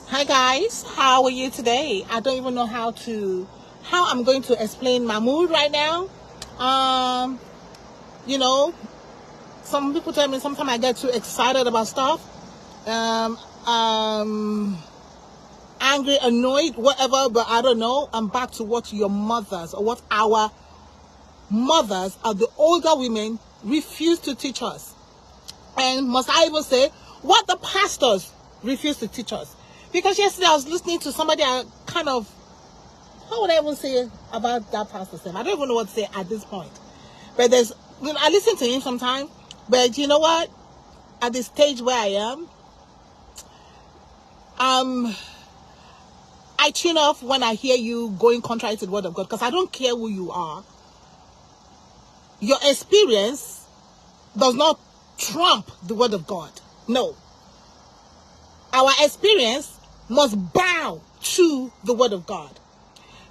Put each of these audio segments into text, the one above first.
Hi guys, how are you today? I don't even know how I'm going to explain my mood right now. Um, you know, some people tell me sometimes I get too excited about stuff. Um, um, Angry, annoyed, whatever, but I don't know. I'm back to what your mothers or what our mothers or the older women refuse to teach us. And must I even say what the pastors refuse to teach us? Because yesterday I was listening to somebody how would I even say about that pastor? I don't even know what to say at this point. But I listen to him sometimes. But you know what? At the stage where I am, I tune off when I hear you going contrary to the word of God, because I don't care who you are. Your experience does not trump the word of God. No. Our experience must bow to the word of God.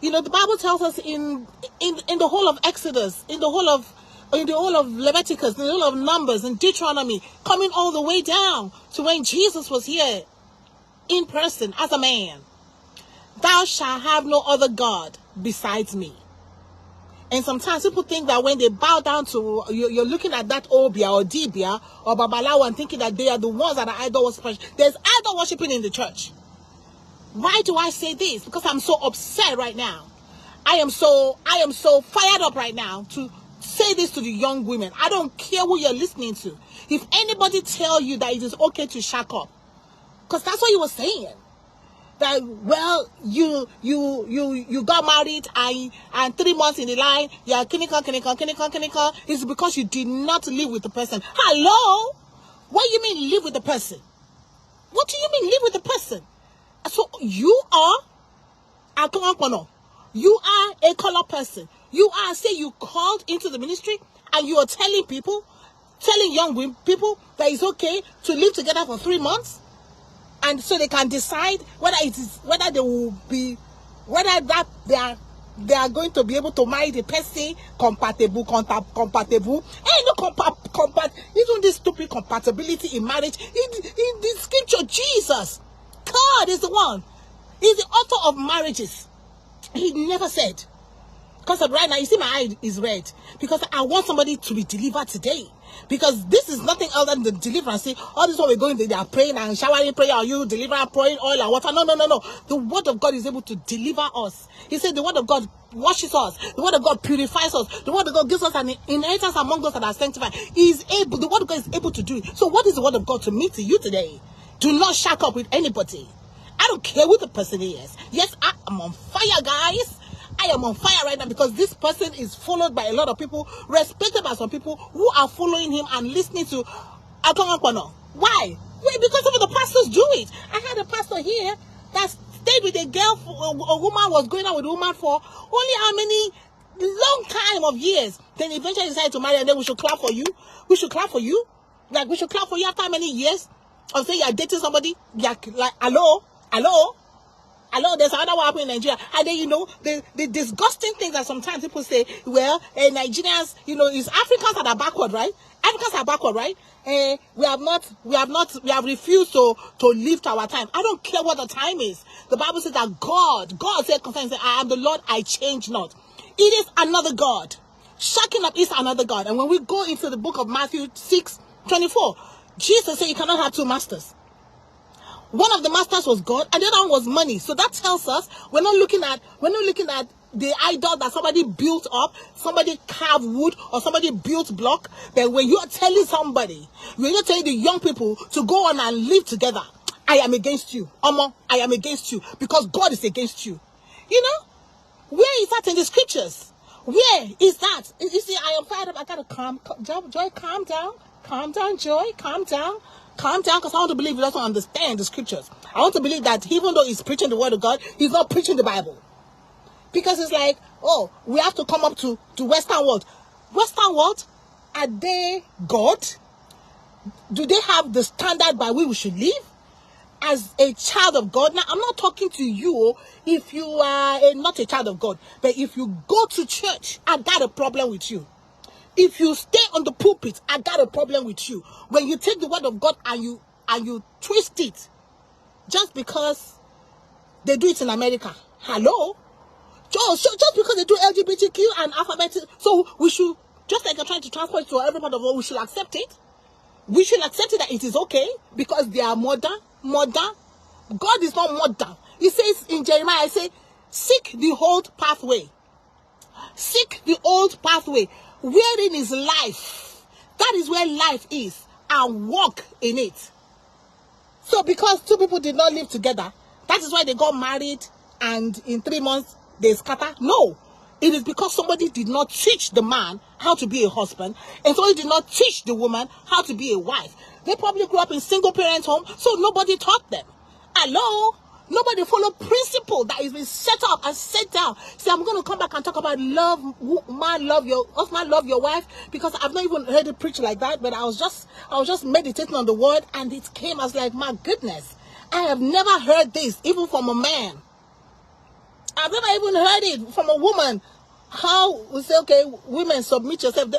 You know, the Bible tells us in the whole of Exodus, in the whole of Leviticus, in the whole of Numbers and Deuteronomy, coming all the way down to when Jesus was here in person as a man. Thou shalt have no other God besides me. And sometimes people think that when they bow down to, you're looking at that Obia or Dibia or Babalawo and thinking that they are the ones that are idol worshippers. There's idol worshipping in the church. Why do I say this? Because I'm so upset right now. I am so fired up right now to say this to the young women. I don't care who you're listening to. If anybody tell you that it is okay to shack up, because that's what you were saying. That, well, you got married and 3 months in the line, you're clinical. It's because you did not live with the person. Hello? What do you mean live with the person? What do you mean live with the person? So you are a color person. You called into the ministry and you are telling young people that it's okay to live together for 3 months, and so they can decide whether they are going to be able to marry the person compatible. Ain't no even this stupid compatibility in marriage. In the scripture, Jesus, God is the one. He's the author of marriages. He never said. Because of right now, you see my eye is red. Because I want somebody to be delivered today. Because this is nothing other than the deliverance. See, all this while we're going, they are praying and showering prayer. Are you delivering, pouring oil and water? No. The word of God is able to deliver us. He said the word of God washes us. The word of God purifies us. The word of God gives us an inheritance among those that are sanctified. The word of God is able to do it. So what is the word of God to me, to you today? Do not shack up with anybody. I don't care who the person is. Yes, I am on fire, guys. I am on fire right now because this person is followed by a lot of people, respected by some people who are following him and listening to Akongakwano. Why? Wait, because some of the pastors do it. I had a pastor here that stayed with a girl, a woman was going out with a woman for only how many long time of years. Then eventually decided to marry, and then we should clap for you. We should clap for you. Like, we should clap for you after how many years of saying you're dating somebody. You're like, hello. There's another one happening in Nigeria. And then, the disgusting things that sometimes people say, well, Nigerians, it's Africans that are backward, right? Africans are backward, right? We have refused to live to our time. I don't care what the time is. The Bible says that God said, I am the Lord, I change not. It is another God. Shacking up is another God. And when we go into the book of Matthew 6:24, Jesus said you cannot have two masters. One of the masters was God, and the other one was money. So that tells us we're not looking at the idol that somebody built up, somebody carved wood, or somebody built block. But when you're telling the young people to go on and live together, I am against you. I am against you because God is against you. Where is that in the scriptures? Where is that? You see, I am fired up. I gotta Joy, calm down. Calm down, Joy. Calm down. Calm down, because I want to believe he doesn't understand the scriptures. I want to believe that even though he's preaching the word of God, he's not preaching the Bible. Because it's like, we have to come up to Western world. Western world, are they God? Do they have the standard by which we should live? As a child of God. Now, I'm not talking to you if you are not a child of God. But if you go to church, I got a problem with you. If you stay on the pulpit, I got a problem with you. When you take the word of God and you twist it, just because They do it in America. Hello? Just because they do LGBTQ and alphabet, so we should, just like you're trying to transfer it to every part of the world, we should accept it. We should accept it that it is okay because they are mother. God is not mother. He says in Jeremiah, I say, seek the old pathway. Seek the old pathway. Wherein is life? That is where life is, and walk in it. So because two people did not live together, that is why they got married and in 3 months they scatter? No. It is because somebody did not teach the man how to be a husband, and somebody did not teach the woman how to be a wife. They probably grew up in single parent home, so nobody taught them. Hello? Nobody follow principle that is been set up and set down. See, I'm going to come back and talk about love, man, love your husband, love your wife, because I've not even heard it preached like that, but I was just meditating on the word, and it came as like, my goodness, I have never heard this, even from a man. I've never even heard it from a woman. How we say, okay, women, submit yourself.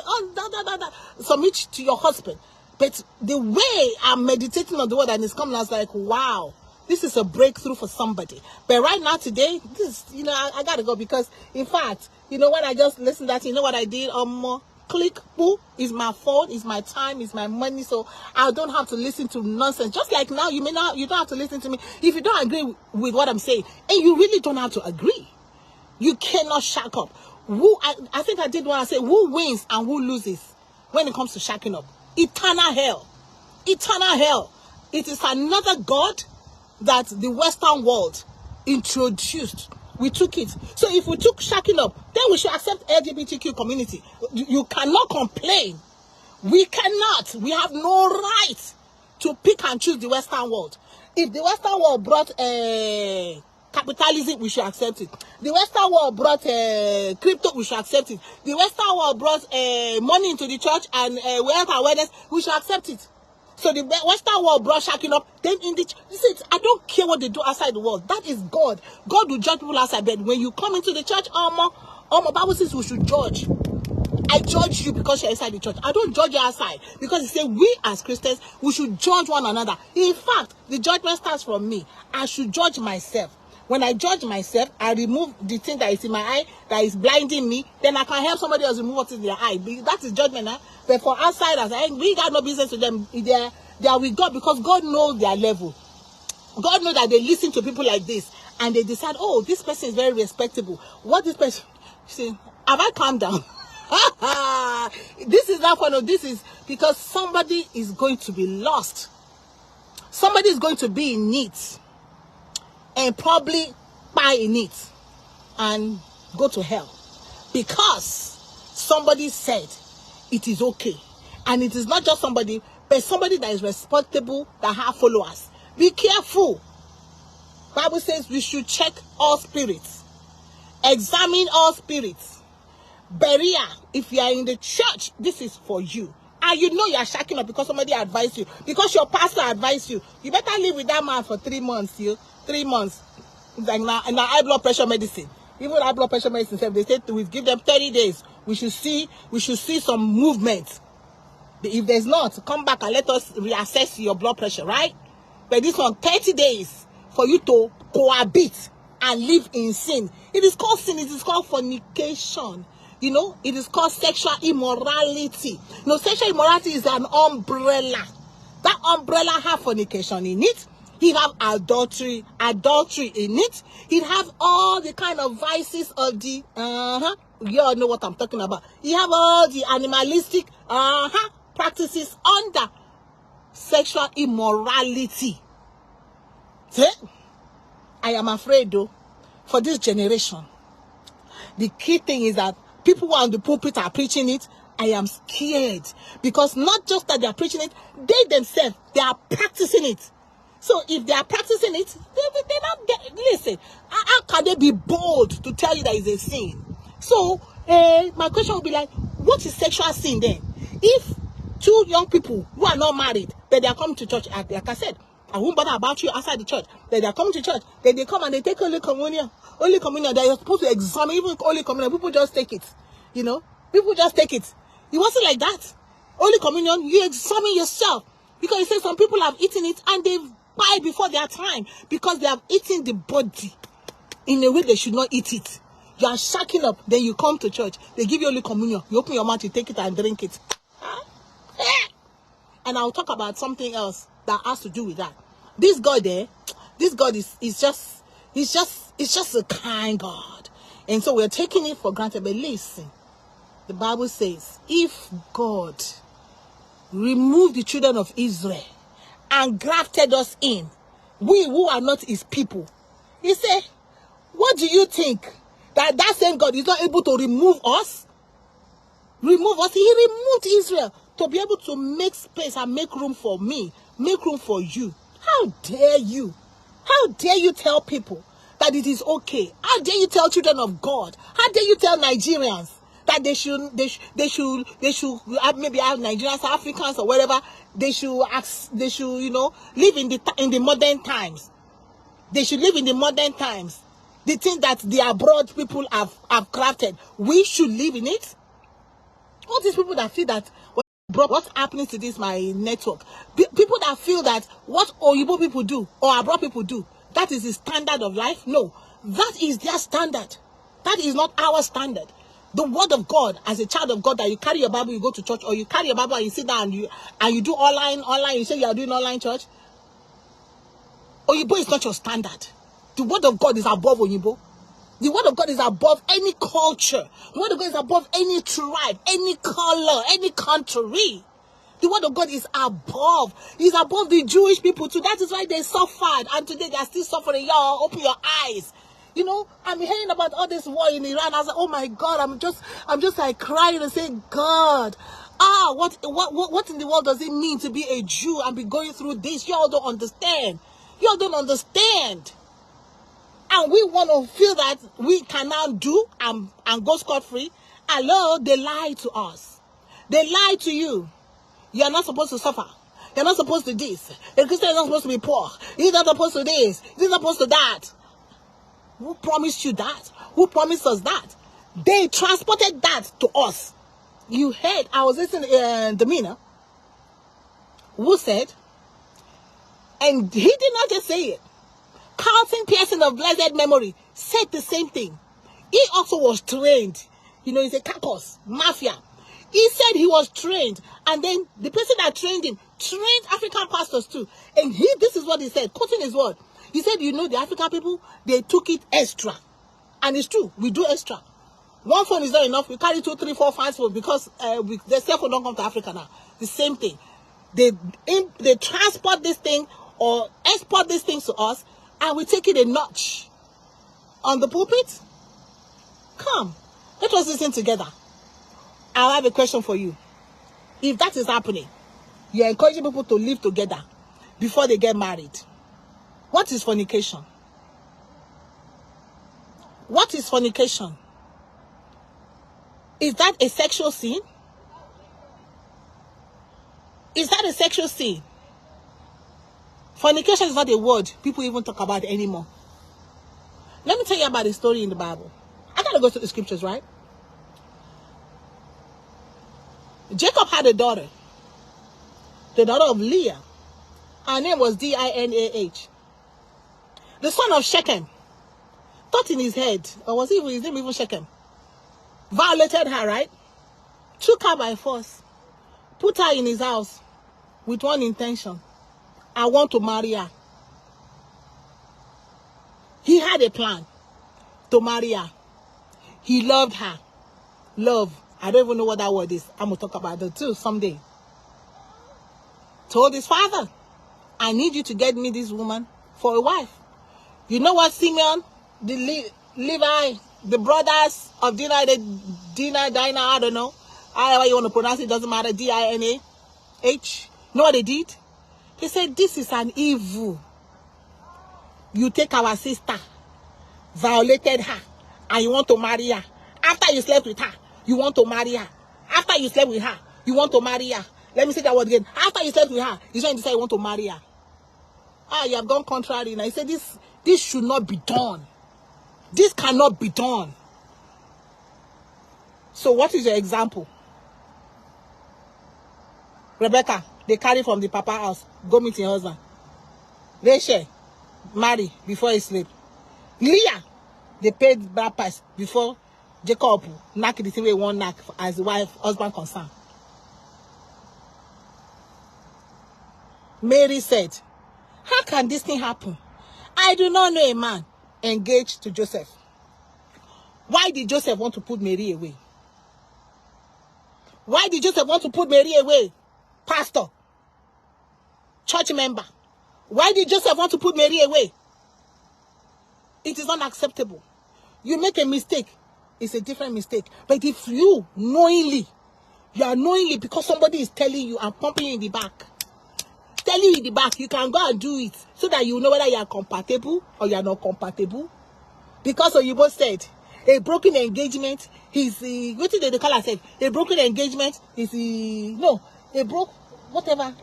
Submit to your husband. But the way I'm meditating on the word and it's coming, I was like, wow, this is a breakthrough for somebody. But right now, today, this, I got to go because, in fact, when I just listened to that, you know what I did? Click, boo, is my phone, is my time, is my money, so I don't have to listen to nonsense. Just like now, you don't have to listen to me if you don't agree with what I'm saying, and you really don't have to agree. You cannot shack up. I think I did when I said who wins and who loses when it comes to shacking up. Eternal hell. Eternal hell. It is another God that the Western world introduced. We took it. So if we took shacking up, then we should accept LGBTQ community. You cannot complain. We cannot. We have no right to pick and choose the Western world. If the Western world brought capitalism, we should accept it. The Western world brought crypto, we should accept it. The Western world brought money into the church and wealth awareness, we should accept it. So the Western world brought shacking up. Then in the listen, I don't care what they do outside the world. That is God. God will judge people outside. But when you come into the church, Bible says we should judge. I judge you because you're inside the church. I don't judge you outside because it says we as Christians we should judge one another. In fact, the judgment starts from me. I should judge myself. When I judge myself, I remove the thing that is in my eye that is blinding me. Then I can help somebody else remove what's in their eye. That is judgment. But for outsiders, we got no business with them. They are with God because God knows their level. God knows that they listen to people like this and they decide, oh, this person is very respectable. What this person? See, have I calmed down? This is not fun. This is because somebody is going to be lost. Somebody is going to be in need. And probably buy in it and go to hell because somebody said it is okay. And it is not just somebody, but somebody that is respectable, that have followers. Be careful. Bible says we should check all spirits. Examine all spirits. Berea, if you are in the church, this is for you. And you are shacking up because somebody advised you. Because your pastor advised you. You better live with that man for 3 months, 3 months. Like now high blood pressure medicine. Even high blood pressure medicine, they say we give them 30 days. We should see some movement. If there's not, come back and let us reassess your blood pressure, right? But this one, 30 days for you to cohabit and live in sin. It is called sin. It is called fornication. It is called sexual immorality. Sexual immorality is an umbrella. That umbrella have fornication in it. It have adultery in it. It have all the kind of vices of the you all know what I'm talking about. You have all the animalistic practices under sexual immorality. See? I am afraid though, for this generation, the key thing is that people who are on the pulpit are preaching it. I am scared because not just that they are preaching it, they themselves, they are practicing it. So if they are practicing it, they don't get, listen, how can they be bold to tell you that it's a sin? So my question would be like, what is sexual sin then? If two young people who are not married, but they are coming to church, like I said, I won't bother about you outside the church, but they are coming to church, then they come and they take Holy Communion. Holy Communion, they are supposed to examine, even Holy Communion, people just take it. People just take it. It wasn't like that. Holy Communion, you examine yourself. Because it says some people have eaten it and they've die before their time because they have eaten the body in a way they should not eat it. You are shacking up, then you come to church. They give you Holy Communion. You open your mouth, you take it and drink it. And I'll talk about something else that has to do with that. This God there, this God is just a kind God. And so we're taking it for granted. But listen, the Bible says, if God removed the children of Israel and grafted us in, we who are not his people, he said, what do you think? That same God is not able to remove us? Remove us? He removed Israel to be able to make space and make room for me, make room for you. How dare you? How dare you tell people that it is okay? How dare you tell children of God? How dare you tell Nigerians that they should maybe have Nigerians, Africans, or whatever? They should live in the modern times. They should live in the modern times. The thing that the abroad people have crafted, we should live in it. All these people that feel that what's happening to this my network, people that feel that what Oyibo people do or abroad people do, that is the standard of life. No, that is their standard. That is not our standard. The word of God, as a child of God, that you carry your Bible, you go to church, or you carry your Bible and you sit down and you do online. You say you are doing online church. Oyibo is not your standard. The word of God is above Oyibo. The word of God is above any culture. The word of God is above any tribe, any color, any country. The word of God is above. It's above the Jewish people too. That is why they suffered. And today they are still suffering. Y'all, open your eyes. You know, I'm hearing about all this war in Iran. I was like, oh my God, I'm just like crying and saying, God, what in the world does it mean to be a Jew and be going through this? Y'all don't understand. Y'all don't understand. And we want to feel that we can now do and go scot-free. Hello, they lie to us. They lie to you. You're not supposed to suffer. You're not supposed to this. A Christian is not supposed to be poor. He's not supposed to this. He's not supposed to that. Who promised you that? Who promised us that? They transported that to us. You heard, I was listening to Demeanor, who said, and he did not just say it. Carlton Pearson of blessed memory said the same thing. He also was trained. You know, he's a caucus, mafia. He said he was trained. And then the person that trained him trained African pastors too. And this is what he said, quoting his word. He said, you know, the African people, they took it extra. And it's true, we do extra. One phone is not enough. We carry 2, 3, 4, 5 phones because the cell phone don't come to Africa now. The same thing. They transport this thing or export these things to us, and we take it a notch on the pulpit. Come, let us listen together. I have a question for you. If that is happening, you're encouraging people to live together before they get married. What is fornication? What is fornication? Is that a sexual sin? Is that a sexual sin? Fornication is not a word people even talk about anymore. Let me tell you about a story in the Bible. I gotta go to the scriptures, right? Jacob had a daughter. The daughter of Leah. Her name was Dinah. The son of Shechem thought in his head, or was his name even Shechem? Violated her, right? Took her by force. Put her in his house with one intention. I want to marry her. He had a plan to marry her. He loved her. Love. I don't even know what that word is. I'm going to talk about that too someday. Told his father, I need you to get me this woman for a wife. You know what, Simeon, the Levi, the brothers of Dinah, I don't know. However you want to pronounce it, doesn't matter. Dinah. You know what they did? They said, this is an evil. You take our sister, violated her, and you want to marry her. After you slept with her, you want to marry her. After you slept with her, you want to marry her. Let me say that word again. After you slept with her, you decide you want to marry her. You have gone contrary. And I said, this should not be done. This cannot be done. So what is your example? Rebecca, they carry from the papa house. Go meet your husband. Rachel marry before he sleep. Leah, they paid bad price before Jacob knock the thing way one knock as the wife, husband concerned. Mary said, how can this thing happen? I do not know a man engaged to Joseph. Why did Joseph want to put Mary away? Why did Joseph want to put Mary away? Pastor, church member. Why did Joseph want to put Mary away? It is unacceptable. You make a mistake, it's a different mistake. But if you are knowingly because somebody is telling you and pumping you in the back, you can go and do it so that you know whether you are compatible or you are not compatible. Because Oyibo said, a broken engagement is what did they call herself? A broken engagement is whatever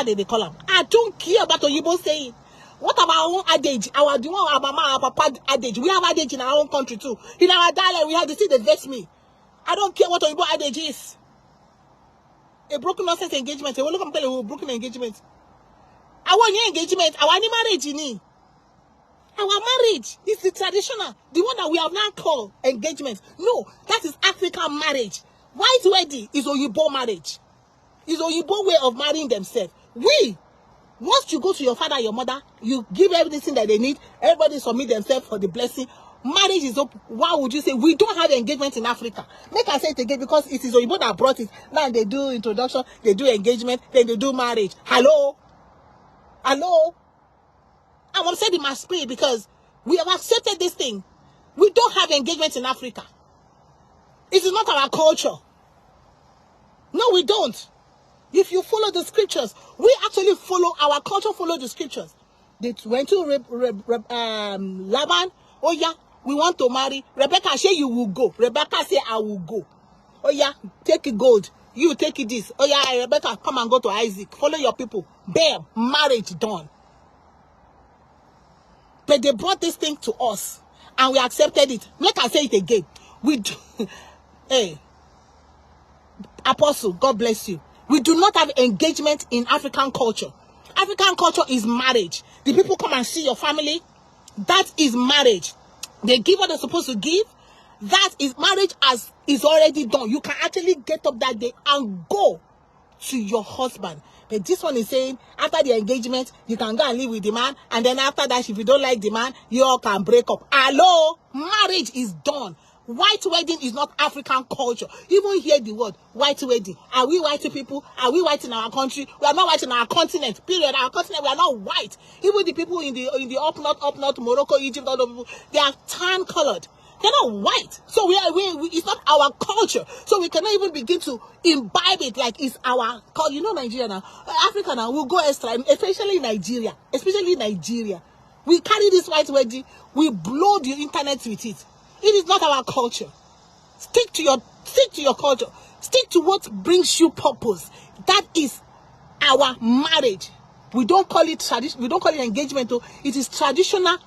they call them. I don't care about Oyibo saying. What about our own adage? Our mama, our papa adage. We have adage in our own country too. In our dialect, we have the thing that vex me. I don't care what Oyibo adage is. A broken nonsense engagement. A broken engagement. Our new engagement, our new marriage, our marriage is the traditional, the one that we have now called engagement. No, that is African marriage. White wedding is Oyibo marriage. Is Oyibo way of marrying themselves. Once you go to your father and your mother, you give everything that they need. Everybody submit themselves for the blessing. Marriage is up. Why would you say we don't have engagement in Africa? Make I say it again because it is Oyibo that brought it. Now they do introduction, they do engagement, then they do marriage. Hello? I'm upset in my spirit because we have accepted this thing. We don't have engagement in Africa. It is not our culture. No, we don't. If you follow the scriptures, we actually follow our culture. Follow the scriptures. They went to Laban. Oh yeah, we want to marry. Rebecca say you will go. Rebecca say I will go. Oh yeah, take it gold. You take it this. Oh yeah, Rebecca, come and go to Isaac. Follow your people. Bam, marriage done. But they brought this thing to us, and we accepted it. Like I say it again. Hey, Apostle, God bless you. We do not have engagement in African culture. African culture is marriage. The people come and see your family. That is marriage. They give what they're supposed to give. That is marriage as is already done. You can actually get up that day and go to your husband. But this one is saying after the engagement, you can go and live with the man. And then after that, if you don't like the man, you all can break up. Hello? Marriage is done. White wedding is not African culture. Even hear the word white wedding. Are we white people? Are we white in our country? We are not white in our continent. Period. Our continent, we are not white. Even the people in the up north, Morocco, Egypt, all the people, they are tan colored. They're not white. So it's not our culture. So we cannot even begin to imbibe it like it's our culture. You know Nigeria now. Africa now will go extra, especially Nigeria. We carry this white wedding. We blow the internet with it. It is not our culture. Stick to your culture. Stick to what brings you purpose. That is our marriage. We don't call it tradition. We don't call it engagement. Though. It is traditional.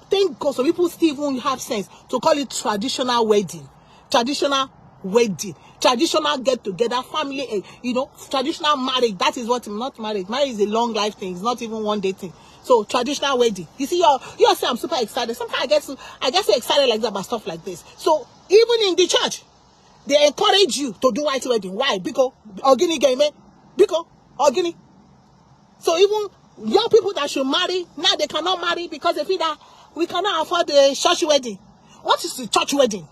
Thank God some people still even have sense to call it traditional wedding. Traditional wedding. Traditional get together. Family, traditional marriage. That is what, not marriage. Marriage is a long life thing. It's not even one day thing. So traditional wedding. You see, you say I'm super excited. Sometimes I get so excited like that about stuff like this. So even in the church, they encourage you to do white wedding. Why? Because Ogini game, because Ogini. So even young people that should marry now they cannot marry because they feel that we cannot afford the church wedding. What is the church wedding?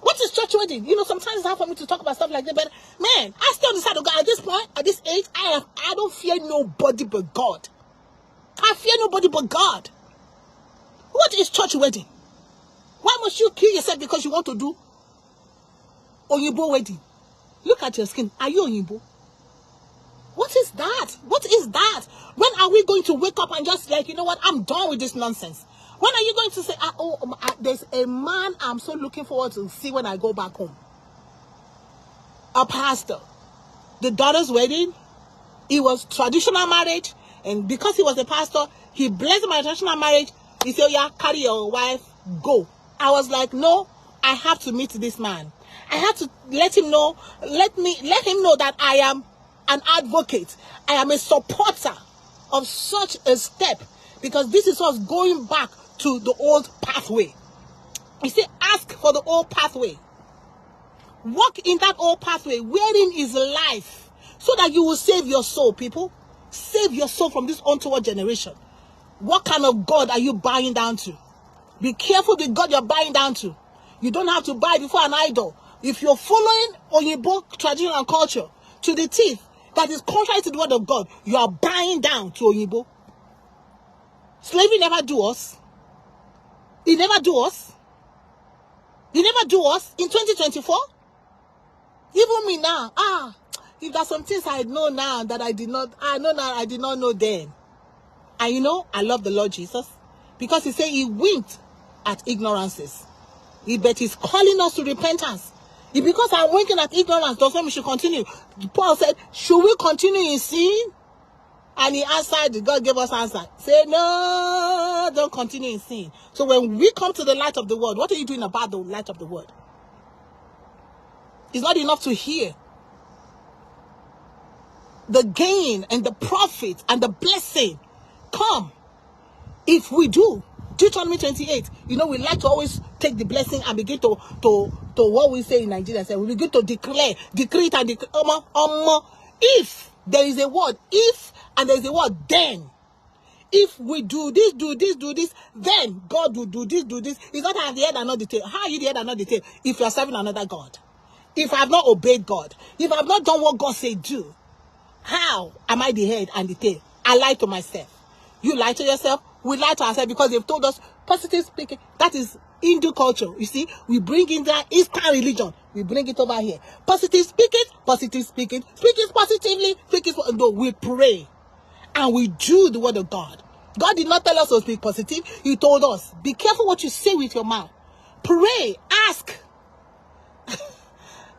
What is church wedding? Sometimes it's hard for me to talk about stuff like that, but man, I still decide to go at this point, at this age. I don't fear nobody but God. I fear nobody but God. What is church wedding? Why must you kill yourself because you want to do Oyibo wedding? Look at your skin. Are you Oyibo? What is that? What is that? When are we going to wake up and just like, you know what? I'm done with this nonsense. When are you going to say, there's a man I'm so looking forward to see when I go back home? A pastor. The daughter's wedding. It was traditional marriage. And because he was a pastor, he blessed my traditional marriage. He said, yeah, carry your wife, go. I was like, no, I have to meet this man. I have to let him know that I am an advocate. I am a supporter of such a step, because this is us going back to the old pathway. You see, ask for the old pathway. Walk in that old pathway wherein is life, so that you will save your soul, people. Save your soul from this untoward generation. What kind of God are you bowing down to? Be careful the God you're bowing down to. You don't have to bow before an idol. If you're following Oyibo tradition and culture to the teeth, that is contrary to the word of God, you are bowing down to Oyibo. Slavery never do us. It never do us. It never do us in 2024. Even me now. If there's some things I know now that I did not know then. And you know, I love the Lord Jesus, because he said he winked at ignorances. But he's calling us to repentance. If because I'm winking at ignorance doesn't mean we should continue. Paul said, should we continue in sin? And he answered, God gave us answer. Say, no, don't continue in sin. So when we come to the light of the word, what are you doing about the light of the word? It's not enough to hear. The gain and the profit and the blessing come if we do. Deuteronomy 28. You know, we like to always take the blessing and begin to what we say in Nigeria. We begin to decree it and declare. If there is a word, if, and there is a word, then. If we do this, then God will do this, do this. It's not I have the head and not the tail. How are you the head and not the tail if you are serving another God? If I have not obeyed God, if I have not done what God said do, how am I the head and the tail? I lie to myself. You lie to yourself. We lie to ourselves because they've told us positive speaking. That is Hindu culture. You see, we bring in that Eastern religion. We bring it over here. Positive speaking, speaking positively, no, we pray and we do the word of God. God did not tell us to speak positive. He told us, be careful what you say with your mouth. Pray, ask.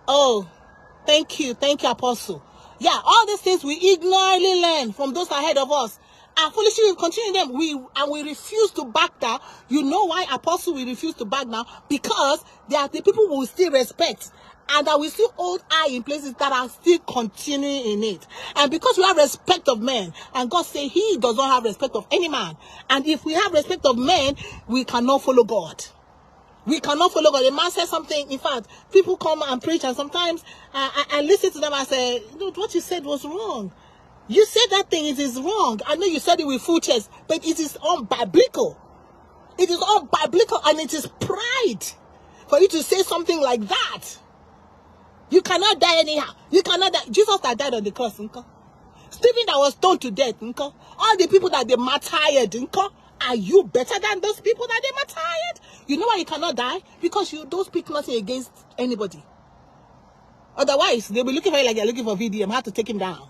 Oh, thank you, Apostle. Yeah, all these things we ignorantly learn from those ahead of us. And foolishly we continue them. We refuse to back down. You know why, Apostle, we refuse to back down? Because there are the people who will still respect. And that we still hold high in places that are still continuing in it. And because we have respect of men, and God said he does not have respect of any man. And if we have respect of men, we cannot follow God. We cannot follow God. A man says something. In fact, people come and preach, and sometimes I listen to them and say, no, what you said was wrong. You said that thing, it is wrong. I know you said it with full chest, but it is unbiblical. It is unbiblical, and it is pride for you to say something like that. You cannot die anyhow. You cannot die. Jesus that died on the cross, Stephen that was stoned to death, all the people that they martyred, are you better than those people that they martyred? You know why you cannot die? Because you don't speak nothing against anybody. Otherwise, they'll be looking for you like they're looking for VDM, how to take him down.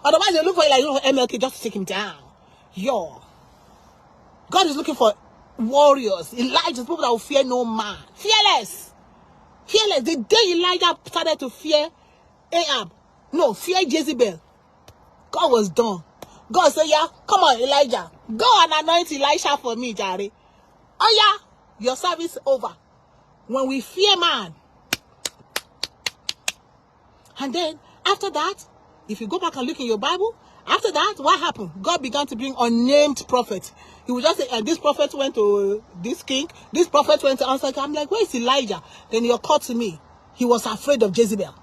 Otherwise, they look for you like for MLK just to take him down. God is looking for warriors, Elijah, people that will fear no man. Fearless. Fearless. The day Elijah started to fear Ahab, fear Jezebel, God was done. God said, yeah, come on, Elijah. Go and anoint Elisha for me, Jare. Oh, yeah, your service over. When we fear man. And then, after that, if you go back and look in your Bible, after that, what happened? God began to bring unnamed prophets. He would just say, and this prophet went to this king, this prophet went to answer. I'm like, where is Elijah? Then he occurred to me. He was afraid of Jezebel.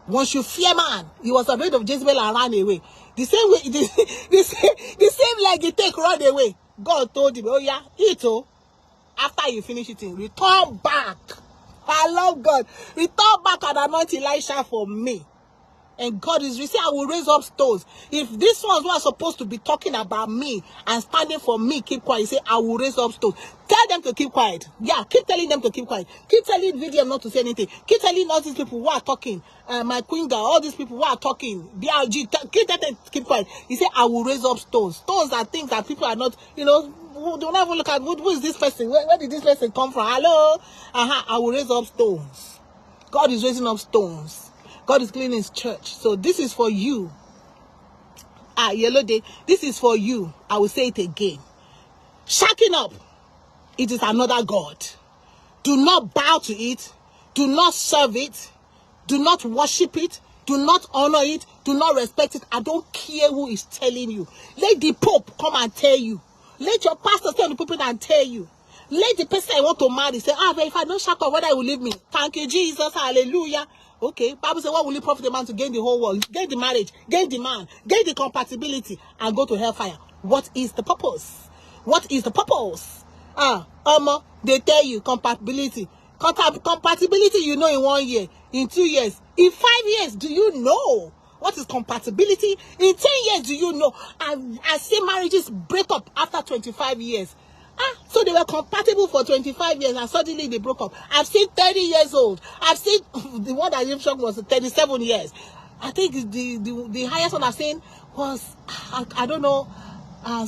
Once you fear man, he was afraid of Jezebel and ran away. The same way, the same leg he take run away. God told him, oh yeah, eat oh. After you finish eating, return back. I love God. Return back and anoint Elisha for me. And God is, you see, I will raise up stones. If these ones who are supposed to be talking about me and standing for me keep quiet, you say, I will raise up stones. Tell them to keep quiet. Yeah, keep telling them to keep quiet. Keep telling VDM not to say anything. Keep telling all these people who are talking, my queen girl, all these people who are talking, BRG, keep telling them to keep quiet. He said, I will raise up stones. Stones are things that people are not, don't ever look at, who is this person? Where did this person come from? Hello? I will raise up stones. God is raising up stones. God is cleaning his church. So this is for you. Yellow Day. This is for you. I will say it again. Shacking up. It is another God. Do not bow to it. Do not serve it. Do not worship it. Do not honor it. Do not respect it. I don't care who is telling you. Let the Pope come and tell you. Let your pastor stand the pulpit and tell you. Let the person I want to marry say, but if I don't shack up, whether you will leave me. Thank you, Jesus. Hallelujah. Okay. Bible says, what will it profit a man to gain the whole world? Gain the marriage, gain the man, gain the compatibility, and go to hellfire. What is the purpose? What is the purpose? They tell you compatibility. Compatibility, you know, in 1 year, in 2 years, in 5 years, do you know what is compatibility? In 10 years, do you know? I see marriages break up after 25 years. So they were compatible for 25 years and suddenly they broke up. I've seen 30 years old. I've seen the one that gave shock was 37 years. I think the highest one I've seen was, I don't know,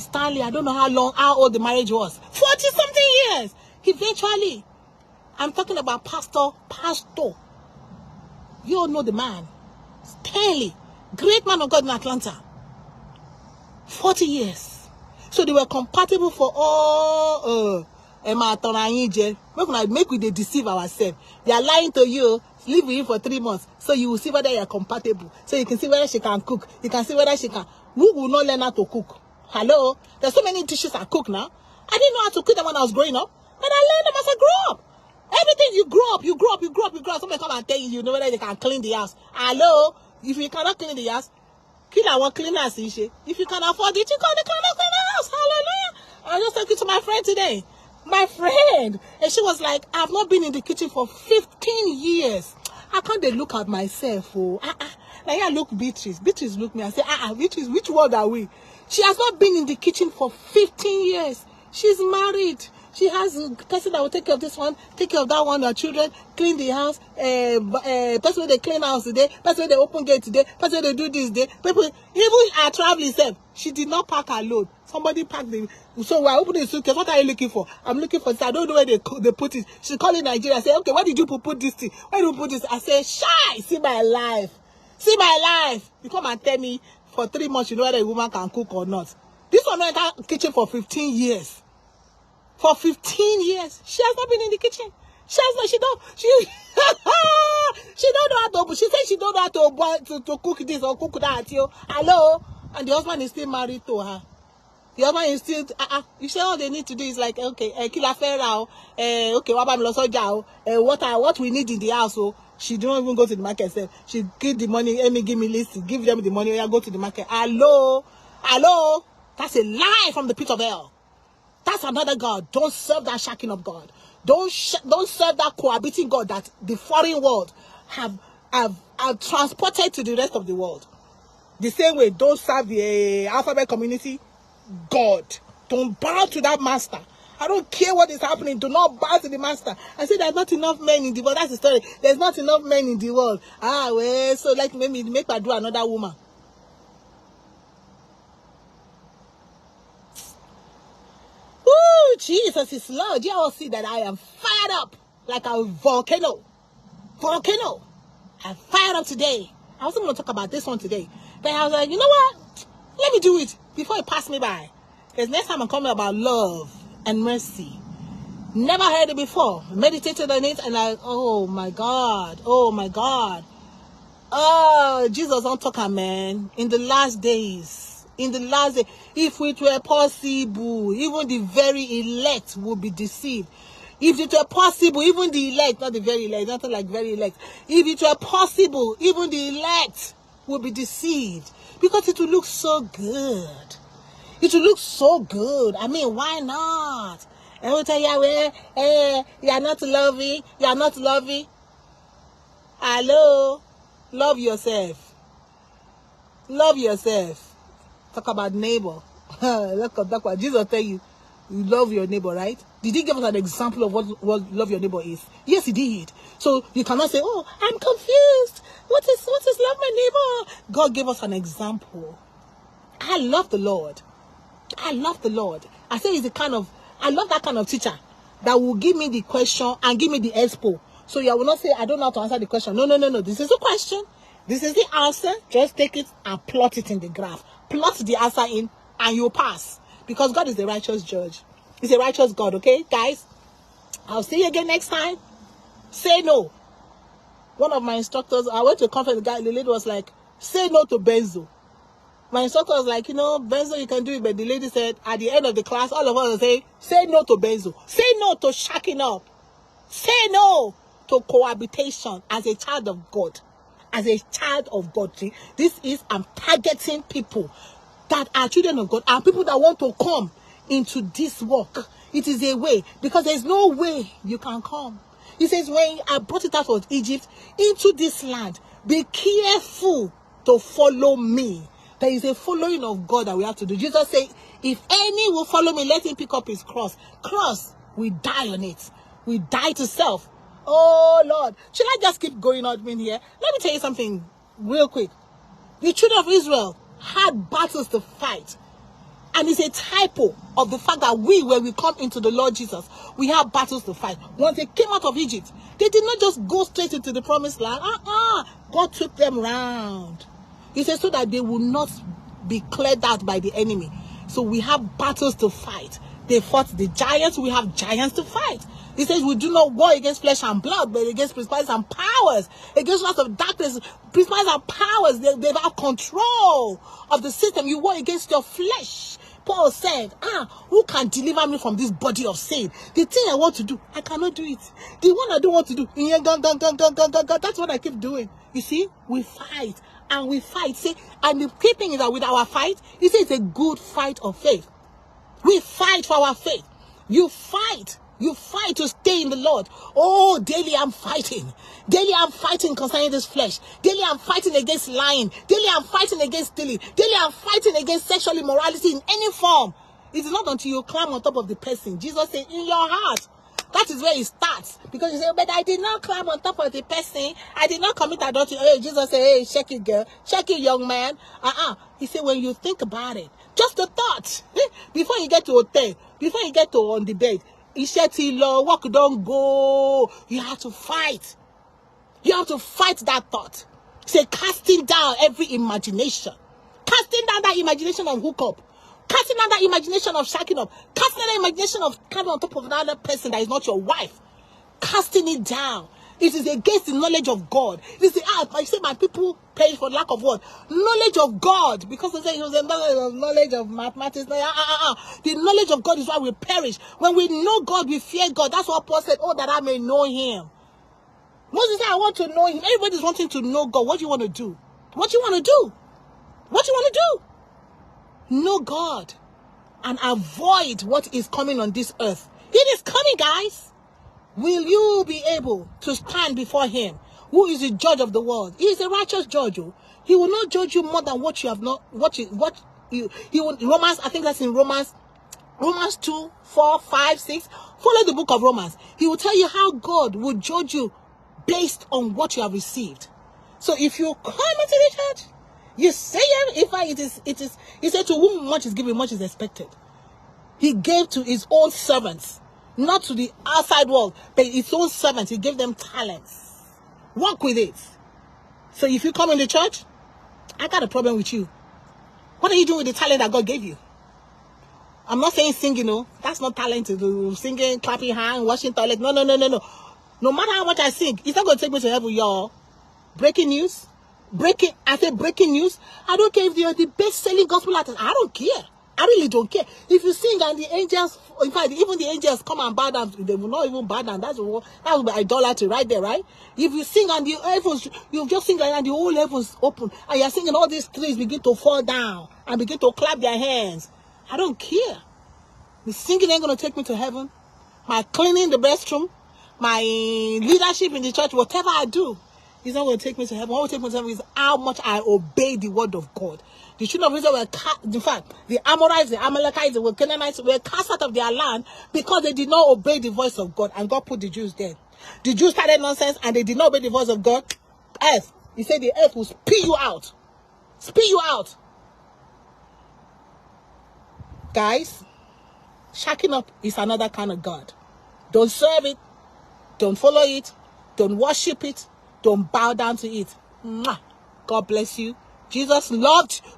Stanley, I don't know how old the marriage was. 40-something years. Eventually, I'm talking about Pastor. You all know the man. Stanley, great man of God in Atlanta. 40 years. So they were compatible for all. Make we deceive ourselves. They are lying to you. Live with you for 3 months, so you will see whether you are compatible. So you can see whether she can cook. You can see whether she can. Who will not learn how to cook? Hello? There's so many dishes I cook now. I didn't know how to cook them when I was growing up, but I learned them as I grew up. Everything you grow up. Somebody come and tell you, you know whether they can clean the house. Hello? If you cannot clean the house, kill our cleaners. If you can afford it, you cannot clean the house. Hallelujah. I just talking to my friend today. My friend. And she was like, I've not been in the kitchen for 15 years. How can't they look at myself? Oh, Now I look Beatrice. Beatrice look me and say, Beatrice, which world are we? She has not been in the kitchen for 15 years. She's married. She has a person that will take care of this one, take care of that one, her children, clean the house, person where they clean house today, person where they open gate today, person where they do this day. People, even her traveling self, she did not pack her load. Somebody packed the, so we're opening the suitcase. What are you looking for? I'm looking for this. I don't know where they put it. She's calling Nigeria. I say, okay, where did you put this thing? Where did you put this? I say, shy, see my life. See my life. You come and tell me for 3 months, you know whether a woman can cook or not. This one went out kitchen for 15 years. For 15 years, she has not been in the kitchen. She don't know how to. She said she don't know how to cook this or cook that. Hello, and the husband is still married to her. The husband is still. You say all they need to do is like, okay, okay, what we need in the house. So she don't even go to the market. She give the money. Amy, give me list. Give them the money. Go to the market. Hello, that's a lie from the pit of hell. That's another God. Don't serve that shacking up God. Don't serve that cohabiting God that the foreign world have transported to the rest of the world. The same way, don't serve the alphabet community God. Don't bow to that master. I don't care what is happening. Do not bow to the master. I say there's not enough men in the world. That's the story. There's not enough men in the world. So like maybe make her do another woman. Jesus is Lord. You all see that I am fired up like a volcano. I'm fired up today. I wasn't going to talk about this one today. But I was like, you know what? Let me do it before it passed me by. Because next time I'm coming about love and mercy. Never heard it before. Meditated on it and oh my God. Oh, Jesus don't talk, man. In the last days. If it were possible, even the very elect would be deceived. If it were possible, even the elect, not the very elect, not like very elect. If it were possible, even the elect would be deceived. Because it would look so good. It would look so good. I mean, why not? I will tell you, you are not loving. You are not loving. Hello? Love yourself. Love yourself. Talk about neighbor. Look what Jesus tell you. You love your neighbor, right? Did he give us an example of what love your neighbor is? Yes, he did. So you cannot say, oh, I'm confused. What is love my neighbor? God gave us an example. I love the Lord. I say he's I love that kind of teacher that will give me the question and give me the expo. So you will not say, I don't know how to answer the question. No. This is the question. This is the answer. Just take it and plot it in the graph. Plot the answer in and you'll pass. Because God is the righteous judge. He's a righteous God, okay? Guys, I'll see you again next time. Say no. one of my instructors, I went to a conference, the lady was like, say no to benzo. My instructor was like, benzo, you can do it. But the lady said, at the end of the class, all of us will say no to benzo. Say no to shacking up. Say no to cohabitation as a child of God. As a child of God. This is, I'm targeting people that are children of God, and people that want to come into this work. It is a way, because there's no way you can come. He says, when I brought it out of Egypt into this land, be careful to follow me. There is a following of God that we have to do. Jesus said, if any will follow me, let him pick up his cross. Cross, we die on it. We die to self. Oh, Lord. Should I just keep going on in here? Let me tell you something real quick. The children of Israel had battles to fight. And it's a typo of the fact that when we come into the Lord Jesus, we have battles to fight. Once they came out of Egypt, they did not just go straight into the promised land. God took them round. He says so that they will not be cleared out by the enemy. So we have battles to fight. They fought the giants. We have giants to fight. He says we do not war against flesh and blood, but against principalities and powers, against lots of darkness. Principalities and powers, they have control of the system. You war against your flesh. Paul said, who can deliver me from this body of sin? The thing I want to do, I cannot do it. The one I don't want to do, that's what I keep doing. You see, we fight. And we fight. See, and the key thing is that with our fight, he says it's a good fight of faith. We fight for our faith. You fight. You fight to stay in the Lord. Oh, daily I'm fighting. Daily I'm fighting concerning this flesh. Daily I'm fighting against lying. Daily I'm fighting against stealing. Daily I'm fighting against sexual immorality in any form. It is not until you climb on top of the person. Jesus said, in your heart. That is where it starts. Because you say, but I did not climb on top of the person. I did not commit adultery. Hey, Jesus said, hey, check it, girl. Check it, young man. He said, when you think about it, just the thought. Before you get to hotel, before you get to on the bed, walk, don't go. You have to fight. You have to fight that thought. Say, casting down every imagination. Casting down that imagination of hookup. Casting down that imagination of shacking up. Casting down that imagination of climbing on top of another person that is not your wife. Casting it down. It is against the knowledge of God. It is I say my people perish for lack of what? Knowledge of God. Because they say it was a knowledge of mathematics. The knowledge of God is why we perish. When we know God, we fear God. That's what Paul said, oh, that I may know him. Moses said, I want to know him. Everybody's wanting to know God. What do you want to do? What do you want to do? What do you want to do? Know God and avoid what is coming on this earth. It is coming, guys. Will you be able to stand before him, who is the judge of the world? He is a righteous judge. He will not judge you more than what you have not, he will, Romans, I think that's in Romans 2, 4, 5, 6. Follow the book of Romans. He will tell you how God will judge you based on what you have received. So if you come into the church, you say it is, he said to whom much is given, much is expected. He gave to his own servants, not to the outside world, but his own servants. He gave them talents. Work with it. So if you come in the church, I got a problem with you. What are you doing with the talent that God gave you? I'm not saying singing, no. That's not talent to do. Singing, clapping hands, washing toilet. No. No matter how much I sing, it's not going to take me to heaven, y'all. Breaking news. I say breaking news. I don't care if you're the best-selling gospel artist. I don't care. I really don't care. If you sing and the angels, in fact, even the angels come and bow down, they will not even bow down. That will be idolatry right there, right? If you sing and the heavens, you just sing and the whole heavens open, and you're singing, all these trees begin to fall down and begin to clap their hands. I don't care. The singing ain't going to take me to heaven. My cleaning the restroom, my leadership in the church, whatever I do, it's not going to take me to heaven. What will take me to heaven is how much I obey the word of God. The children of Israel were, in fact, the Amorites, the Amalekites, the Canaanites were cast out of their land because they did not obey the voice of God, and God put the Jews there. The Jews started nonsense and they did not obey the voice of God. Earth, he said the earth will spit you out. Spit you out. Guys, shacking up is another kind of God. Don't serve it. Don't follow it. Don't worship it. Don't bow down to it. Mwah. God bless you.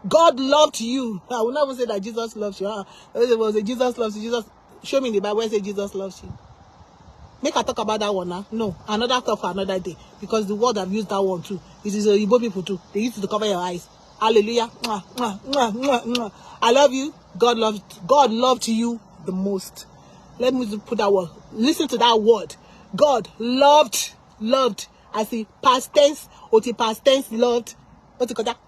God loved you. I will never say that Jesus loves you. It was a Jesus loves you. Jesus, show me in the Bible where it says Jesus loves you. Make I talk about that one now. No, another talk for another day. Because the word I've used that one too. It is Igbo people too. They used to cover your eyes. Hallelujah. Mwah, mwah, mwah, mwah, mwah. I love you. God loved you the most. Let me put that word. Listen to that word. God loved. I see past tense, or past tense loved. What's it called that?